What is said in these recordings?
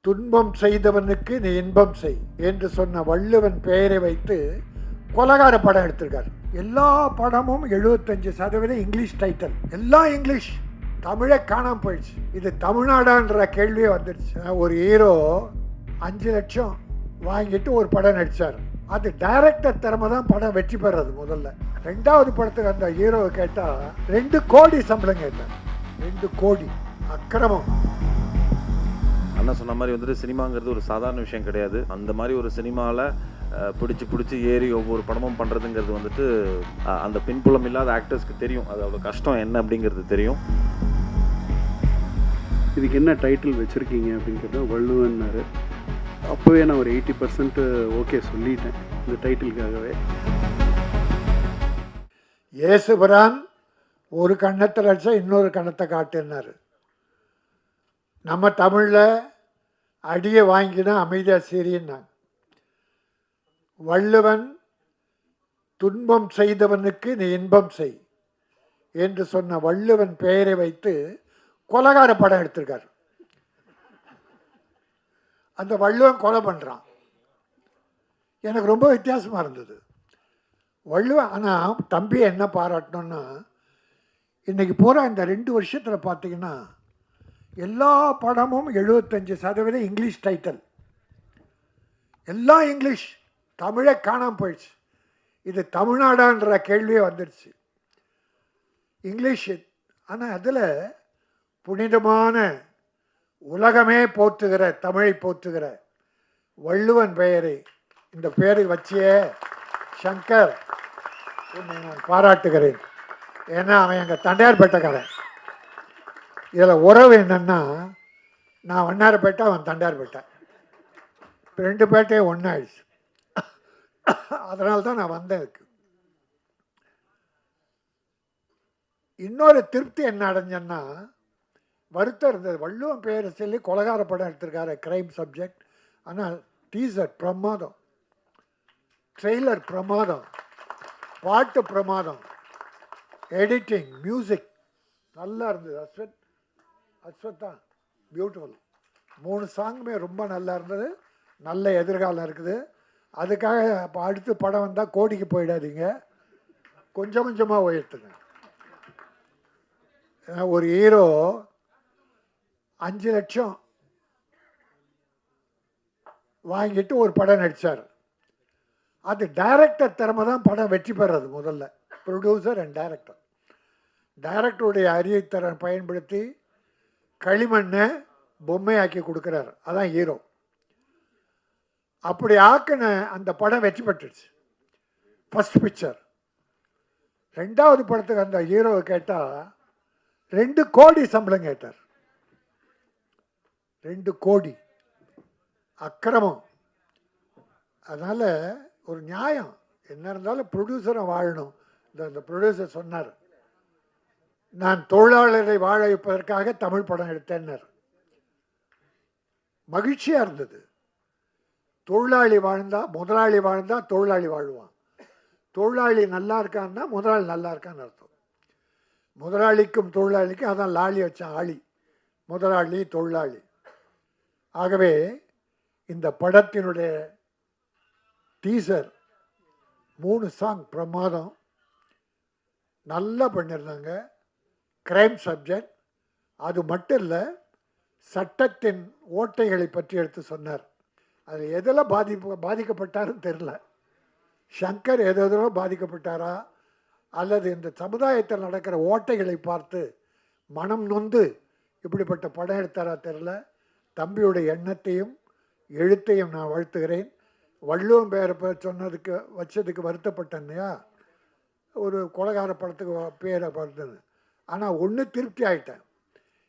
துன்பம் செய்தவனுக்கு நீ இன்பம் செய் என்று சொன்ன வள்ளுவன் பெயரை வைத்து கொலகார படம் எடுத்திருக்காரு. எல்லா படமும் 75% இங்கிலீஷ் டைட்டில், எல்லாம் இங்கிலீஷ். தமிழே காணாம போயிடுச்சு. இது தமிழ்நாடான்ற கேள்வியே வந்துடுச்சு. ஒரு ஹீரோ 5 லட்சம் வாங்கிட்டு ஒரு படம் நடிச்சார். அது டைரக்டர் திறமை தான் படம் வெற்றி பெறது. முதல்ல 2வது படத்துக்கு அந்த ஹீரோவை கேட்டா 2 கோடி சம்பளம் கேட்டார். 2 கோடி. அக்கிரமம். அண்ணா சொன்ன மாதிரி வந்துட்டு சினிமாங்கிறது ஒரு சாதாரண விஷயம் கிடையாது. அந்த மாதிரி ஒரு சினிமாவில் பிடிச்சி ஏறி ஒவ்வொரு படமும் பண்ணுறதுங்கிறது வந்துட்டு அந்த பின்புலம் இல்லாத ஆக்டர்ஸ்க்கு தெரியும். அது அவ்வளோ கஷ்டம் என்ன அப்படிங்கிறது தெரியும். இதுக்கு என்ன டைட்டில் வச்சுருக்கீங்க அப்படின்னு கேட்டால் வள்ளுவன்னாரு. அப்போவே நான் ஒரு 80% ஓகே சொல்லிட்டேன் இந்த டைட்டிலுக்காகவே. இயேசுபிரான் ஒரு கண்ணத்தில் அடிச்சா இன்னொரு கண்ணத்தை காட்டுனார். நம்ம தமிழில் அடியை வாங்கினா அமைதியாக சீரின்னாங்க. வள்ளுவன் துன்பம் செய்தவனுக்கு நீ இன்பம் செய் என்று சொன்ன வள்ளுவன் பெயரை வைத்து கொலகார படம் எடுத்திருக்கார். அந்த வள்ளுவன் கொலை பண்ணுறான். எனக்கு ரொம்ப வித்தியாசமாக இருந்தது. வள்ளுவன். ஆனால் தம்பி என்ன பாராட்டணும்னா, இன்றைக்கி பூரா இந்த 2 வருஷத்தில் பார்த்தீங்கன்னா எல்லா படமும் 75% இங்கிலீஷ் டைட்டில், எல்லாம் இங்கிலீஷ். தமிழே காணாமல் போயிடுச்சு. இது தமிழ்நாடான்ற கேள்வியே வந்துடுச்சு. இங்கிலீஷ். ஆனால் அதில் புனிதமான உலகமே போற்றுகிற, தமிழை போற்றுகிற வள்ளுவன் பெயரை இந்த பெயரை வச்சியே சங்கர் உன்னை நான் பாராட்டுகிறேன். ஏன்னா அவன் எங்கள் தண்டையார்பேட்டைக்காரன். இதில் உறவு என்னன்னா, நான் வண்ணாரப்பேட்டை, அவன் தண்டையார்பேட்டை. 2 பேட்டையும் ஒன்றாயிடுச்சு. அதனால தான் நான் வந்தேன். இன்னொரு திருப்தி என்ன அடைஞ்சேன்னா, வருத்தம் இருந்தது. வள்ளுவன் பெயரை சொல்லி கொலகார படம் எடுத்திருக்காரு, கிரைம் சப்ஜெக்ட். ஆனால் டீசர் பிரமாதம், ட்ரெய்லர் பிரமாதம், பாட்டு பிரமாதம், எடிட்டிங், மியூசிக் நல்லா இருந்தது. அஸ்வத்தா பியூட்டிஃபுல். 3 சாங்குமே ரொம்ப நல்லா இருந்தது. நல்ல எதிர்காலம் இருக்குது. அதுக்காக இப்போ அடுத்து படம் வந்தால் கோடிக்கு போயிடாதீங்க, கொஞ்சம் கொஞ்சமாக உயர்த்துங்க. ஒரு ஹீரோ 5 லட்சம் வாங்கிட்டு ஒரு படம் நடித்தார். அது டைரக்டர் திறமை தான் படம் வெற்றி பெறது. முதல்ல ப்ரொடியூசர் அண்ட் டைரக்டர். டைரக்டருடைய அறிவுத்திறன் பயன்படுத்தி களிமண்ணை பொம்மையாக்கி கொடுக்குறாரு. அதான் ஹீரோ. அப்படி ஆக்கின அந்த படம் வெற்றி பெற்றுச்சு, ஃபஸ்ட் பிக்சர். 2வது படத்துக்கு அந்த ஹீரோவை கேட்டால் 2 கோடி சம்பளம் கேட்டார். 2 கோடி. அக்கிரமம். அதனால் ஒரு நியாயம் என்ன இருந்தாலும் ப்ரொடியூசரை வாழணும். இந்த ப்ரொடியூசர் சொன்னார், நான் தொழிலாளரை வாழ வைப்பதற்காக தமிழ் படம் எடுத்தேன்னார். மகிழ்ச்சியாக இருந்தது. தொழிலாளி வாழ்ந்தா, முதலாளி வாழ்ந்தா தொழிலாளி வாழ்வான். தொழிலாளி நல்லா இருக்கான்னா முதலாளி நல்லா இருக்கான்னு அர்த்தம். முதலாளிக்கும் தொழிலாளிக்கும் அதான் லாளி வச்சான், ஆளி. முதலாளி தொழிலாளி. ஆகவே இந்த படத்தினுடைய டீசர் 3 சாங் பிரமாதம், நல்லா பண்ணியிருந்தாங்க. Crime subject. அது மட்டும் இல்லை, சட்டத்தின் ஓட்டைகளை பற்றி எடுத்து சொன்னார். அதில் எதில் பாதிக்கப்பட்டாருன்னு தெரில. சங்கர் எதெல்லாம் பாதிக்கப்பட்டாரா, அல்லது இந்த சமுதாயத்தில் நடக்கிற ஓட்டைகளை பார்த்து மனம் நொந்து இப்படிப்பட்ட படம் எடுத்தாரா தெரில. தம்பியுடைய எண்ணத்தையும் எழுத்தையும் நான் வாழ்த்துகிறேன். வள்ளுவன் பெயரை சொன்னதுக்கு வச்சதுக்கு வருத்தப்பட்டேன்னையா, ஒரு கொலகார படத்துக்கு பேரை பார்த்தது. ஆனால் ஒன்று திருப்தி ஆகிட்டேன்.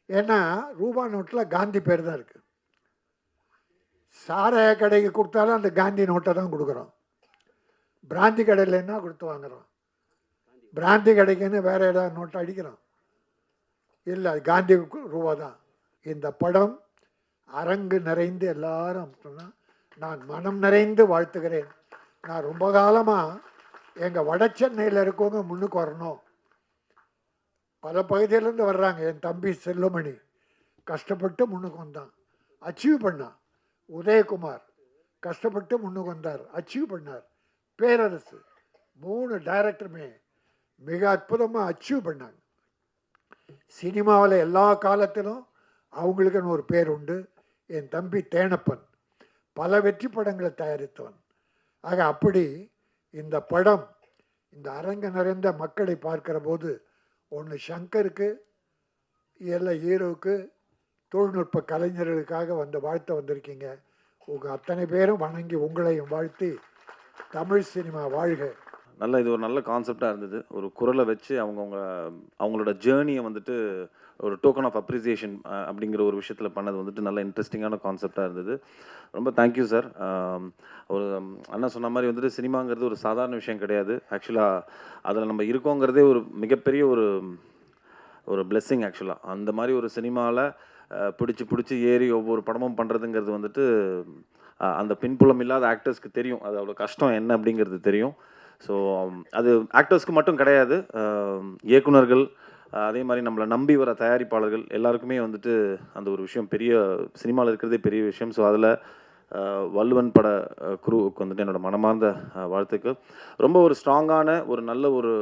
ஏன்னா ரூபா நோட்டில் காந்தி பேர் தான் இருக்குது. சாராய கடைக்கு கொடுத்தாலும் அந்த காந்தி நோட்டை தான் கொடுக்குறோம். பிராந்தி கடையில் என்ன கொடுத்து வாங்குகிறோம்? பிராந்தி கடைக்குன்னு வேறு ஏதாவது நோட்டை அடிக்கிறோம்? இல்லை, காந்தி ரூபா தான். இந்த படம் அரங்கு நிறைந்து எல்லாரும் சொன்னால் நான் மனம் நிறைந்து வாழ்த்துகிறேன். நான் ரொம்ப காலமாக எங்கள் வட சென்னையில் இருக்கவங்க முன்னுக்கு வரணும். பல பகுதியிலேருந்து வர்றாங்க. என் தம்பி செல்லுமணி கஷ்டப்பட்டு முன்னுக்கு வந்தான், அச்சீவ் பண்ணான். உதயகுமார் கஷ்டப்பட்டு முன்னுக்கு வந்தார், அச்சீவ் பண்ணார். பேரரசு 3 டைரக்டருமே மிக அற்புதமாக அச்சீவ் பண்ணாங்க. சினிமாவில் எல்லா காலத்திலும் அவங்களுக்குன்னு ஒரு பேர் உண்டு. என் தம்பி தேனப்பன் பல வெற்றி படங்களை தயாரித்தவன். ஆக அப்படி இந்த படம் இந்த அரங்க நிறைந்த மக்களை பார்க்கிற போது ஒன்று சங்கருக்கு, எல்லா ஹீரோவுக்கு, தொழில்நுட்ப கலைஞர்களுக்காக வாழ்த்த வந்திருக்கீங்க. உங்கள் அத்தனை பேரும் வணங்கி உங்களையும் வாழ்த்தி தமிழ் சினிமா வாழ்க. இது ஒரு நல்ல கான்செப்டாக இருந்தது. ஒரு குரலை வச்சு அவங்களோட ஜேர்னியை ஒரு டோக்கன் ஆஃப் அப்ரிசியேஷன் அப்படிங்கிற ஒரு விஷயத்தில் பண்ணது நல்ல இன்ட்ரெஸ்டிங்கான கான்செப்டாக இருந்தது. ரொம்ப தேங்க்யூ சார். ஒரு அண்ணா சொன்ன மாதிரி சினிமாங்கிறது ஒரு சாதாரண விஷயம் கிடையாது. ஆக்சுவலாக அதில் நம்ம இருக்கோங்கிறதே ஒரு மிகப்பெரிய ஒரு பிளெஸ்ஸிங். ஆக்சுவலாக அந்த மாதிரி ஒரு சினிமாவில் பிடிச்சி ஏறி ஒவ்வொரு படமும் பண்ணுறதுங்கிறது அந்த பின்புலம் இல்லாத ஆக்டர்ஸ்க்கு தெரியும். அது அவ்வளோ கஷ்டம் என்ன அப்படிங்கிறது தெரியும். ஸோ அது ஆக்டர்ஸ்க்கு மட்டும் கிடையாது, இயக்குனர்கள், அதே மாதிரி நம்மளை நம்பி வர தயாரிப்பாளர்கள் எல்லாருக்குமே அந்த ஒரு விஷயம் பெரிய சினிமாவில் இருக்கிறதே பெரிய விஷயம். ஸோ அதில் வள்ளுவன் பட குரூவுக்கு என்னோட மனமார்ந்த வாழ்த்துக்கள். ரொம்ப ஒரு ஸ்ட்ராங்கான ஒரு நல்ல ஒரு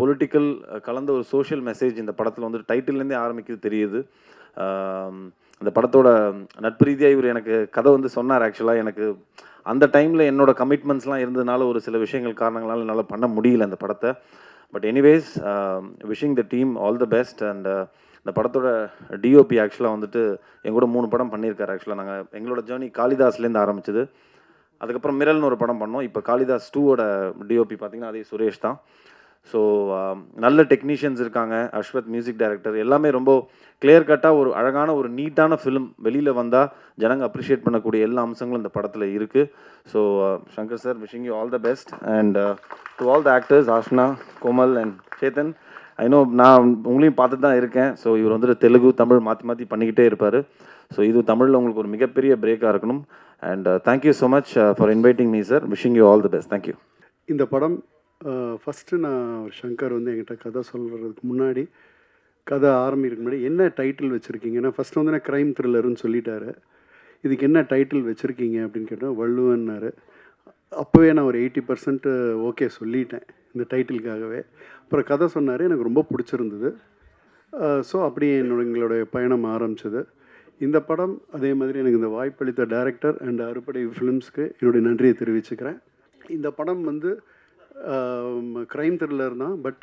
பொலிட்டிக்கல் கலந்த ஒரு சோஷியல் மெசேஜ் இந்த படத்தில் டைட்டில்லேருந்தே ஆரம்பிக்குது தெரியுது. அந்த படத்தோட நட்பு ரீதியாக இவர் எனக்கு கதை சொன்னார். ஆக்சுவலாக எனக்கு அந்த டைமில் என்னோடய கமிட்மெண்ட்ஸ்லாம் இருந்ததுனால ஒரு சில விஷயங்கள் காரணங்களால் என்னால் பண்ண முடியல அந்த படத்தை. But anyways, wishing the team all the best. And இந்த படத்தோட டிஓபி ஆக்சுவலாக எங்கூட 3 படம் பண்ணியிருக்காரு. ஆக்சுவலாக எங்களோட ஜேர்னி காளிதாஸ்லேருந்து ஆரம்பிச்சது. அதுக்கப்புறம் மிரல்னு ஒரு படம் பண்ணோம். இப்போ காளிதாஸ் 2ஓட டிஓபி பார்த்திங்கன்னா அதே சுரேஷ் தான். ஸோ நல்ல டெக்னீஷியன்ஸ் இருக்காங்க. அஸ்வத் மியூசிக் டைரக்டர், எல்லாமே ரொம்ப கிளியர் கட்டாக ஒரு அழகான ஒரு நீட்டான ஃபிலிம் வெளியில் வந்தால் ஜனங்க அப்ரிஷியேட் பண்ணக்கூடிய எல்லா அம்சங்களும் இந்த படத்தில் இருக்குது. So Shankar sir, wishing you all the best. And to all the actors, ஆஷ்னா, Komal and Chetan, I know நான் உங்களையும் பார்த்துட்டு தான் இருக்கேன். ஸோ இவர் தெலுங்கு, தமிழ் மாற்றி பண்ணிக்கிட்டே இருப்பார். ஸோ இது தமிழில் உங்களுக்கு ஒரு மிகப்பெரிய பிரேக்காக இருக்கணும். And thank you so much for inviting me sir. Wishing you all the best. Thank you. இந்த படம் ஃபஸ்ட்டு நான் சங்கர் என்கிட்ட கதை சொல்கிறதுக்கு முன்னாடி, கதை ஆரம்பிக்கிறதுக்கு முன்னாடி என்ன டைட்டில் வச்சுருக்கீங்க, ஏன்னா ஃபஸ்ட்டு நான் க்ரைம் த்ரில்லருன்னு சொல்லிட்டாரு. இதுக்கு என்ன டைட்டில் வச்சுருக்கீங்க அப்படின்னு கேட்டேன். வள்ளுவன்னாரு. அப்போவே நான் ஒரு 80% ஓகே சொல்லிட்டேன் இந்த டைட்டிலுக்காகவே. அப்புறம் கதை சொன்னார், எனக்கு ரொம்ப பிடிச்சிருந்தது. ஸோ அப்படியே எங்களுடைய பயணம் ஆரம்பிச்சது. இந்த படம் அதே மாதிரி எனக்கு இந்த வாய்ப்பளித்த டைரக்டர் அண்ட் அறுபடை ஃபிலிம்ஸ்க்கு என்னுடைய நன்றியை தெரிவிச்சுக்கிறேன். இந்த படம் க்ரைம் த்ரில்லர் தான், பட்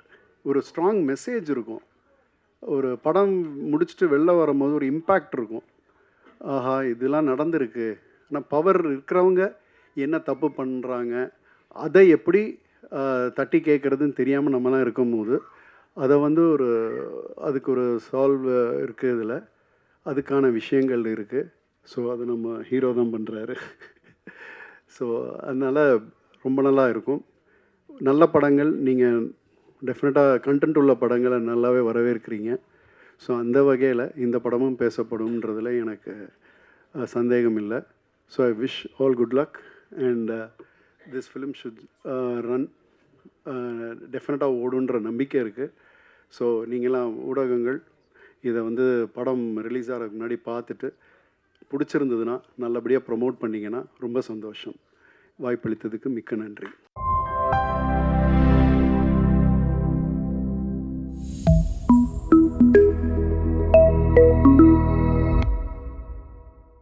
ஒரு ஸ்ட்ராங் மெசேஜ் இருக்கும். ஒரு படம் முடிச்சுட்டு வெளில வரும்போது ஒரு இம்பேக்ட் இருக்கும். ஆஹா, இதெல்லாம் நடந்திருக்கு, ஆனால் பவர் இருக்கிறவங்க என்ன தப்பு பண்ணுறாங்க, அதை எப்படி தட்டி கேட்குறதுன்னு தெரியாமல் நம்மலாம் இருக்கும்போது அதை அதுக்கு ஒரு சால்வ் இருக்குது. இதில் அதுக்கான விஷயங்கள் இருக்குது. ஸோ அது நம்ம ஹீரோ தான் பண்ணுறாரு. ஸோ அதனால் ரொம்ப நல்லா இருக்கும். நல்ல படங்கள் நீங்கள் டெஃபினட்டாக கண்டென்ட் உள்ள படங்களை நல்லாவே வரவேற்கிறீங்க. ஸோ அந்த வகையில் இந்த படமும் பேசப்படும்ன்றதில் எனக்கு சந்தேகம் இல்லை. So I wish all good luck and this film should run. டெஃபினட்டாக ஓடுன்ற நம்பிக்கை இருக்குது. ஸோ நீங்களாம் ஊடகங்கள் இதை படம் ரிலீஸ் ஆகிறதுக்கு முன்னாடி பார்த்துட்டு பிடிச்சிருந்ததுன்னா நல்லபடியாக ப்ரொமோட் பண்ணிங்கன்னா ரொம்ப சந்தோஷம். வாய்ப்பளித்ததுக்கு மிக்க நன்றி.